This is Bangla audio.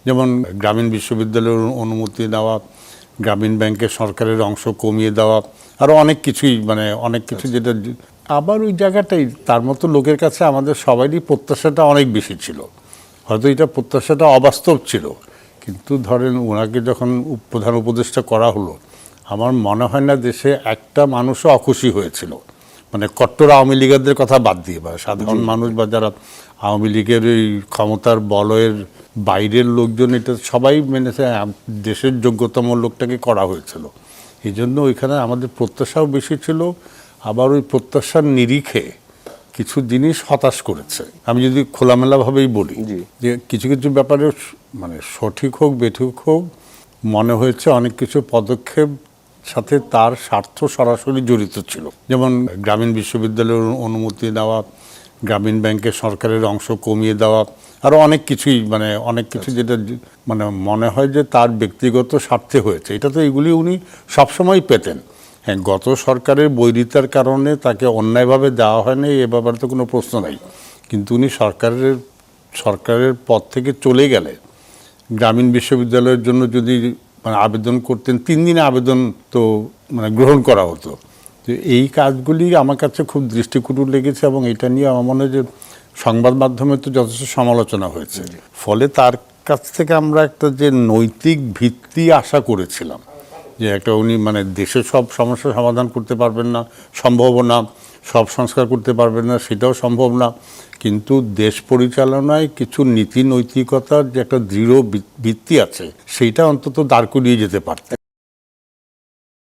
যেমন গ্রামীণ বিশ্ববিদ্যালয়ের অনুমতি দেওয়া, গ্রামীণ ব্যাংকের সরকারের অংশ কমিয়ে দেওয়া, আরও অনেক কিছুই, মানে অনেক কিছু যেটা আবার ওই জায়গাটাই তার মতো লোকের কাছে আমাদের সবারই প্রত্যাশাটা অনেক বেশি ছিল। হয়তো এটা প্রত্যাশাটা অবাস্তব ছিল, কিন্তু ধরেন ওনাকে যখন প্রধান উপদেষ্টা করা হলো, আমার মনে হয় না দেশে একটা মানুষও অখুশি হয়েছিল। মানে কট্টর আওয়ামী লীগারদের কথা বাদ দিয়ে, বা সাধারণ মানুষ বা যারা আওয়ামী লীগের এই ক্ষমতার বলয়ের বাইরের লোকজন, এটা সবাই মেনেছে দেশের যোগ্যতম লোকটাকে করা হয়েছিল। এই জন্য ওইখানে আমাদের প্রত্যাশাও বেশি ছিল। আবার ওই প্রত্যাশার নিরিখে কিছু জিনিস হতাশ করেছে। আমি যদি খোলামেলাভাবেই বলি যে কিছু কিছু ব্যাপারে মানে সঠিক হোক বেঠিক হোক, মনে হয়েছে অনেক কিছু পদক্ষেপ সাথে তার স্বার্থ সরাসরি জড়িত ছিল। যেমন গ্রামীণ বিশ্ববিদ্যালয়ের অনুমতি দেওয়া, গ্রামীণ ব্যাংকের সরকারের অংশ কমিয়ে দেওয়া, আরও অনেক কিছুই, মানে অনেক কিছু যেটা মানে মনে হয় যে তার ব্যক্তিগত স্বার্থে হয়েছে। এটা তো এগুলি উনি সবসময় পেতেন। হ্যাঁ, গত সরকারের বৈরিতার কারণে তাকে অন্যায়ভাবে দেওয়া হয়নি, এ ব্যাপারে তো কোনো প্রশ্ন নাই। কিন্তু উনি সরকারের পদ থেকে চলে গেলে গ্রামীণ বিশ্ববিদ্যালয়ের জন্য যদি মানে আবেদন করতেন, 3 দিনে আবেদন তো মানে গ্রহণ করা হতো। তো এই কাজগুলি আমার কাছে খুব দৃষ্টিকটু লেগেছে, এবং এটা নিয়ে আমার মনে হয় যে সংবাদ মাধ্যমে তো যথেষ্ট সমালোচনা হয়েছে। ফলে তার কাছ থেকে আমরা একটা যে নৈতিক ভিত্তি আশা করেছিলাম, যে একটা উনি মানে দেশের সব সমস্যার সমাধান করতে পারবেন না, সম্ভব না, সব সংস্কার করতে পারবেন না, সেটাও সম্ভব না, কিন্তু দেশ পরিচালনায় কিছু নীতি নৈতিকতার যে একটা দৃঢ় ভিত্তি আছে, সেইটা অন্তত দাঁড় করিয়ে যেতে পারতেন।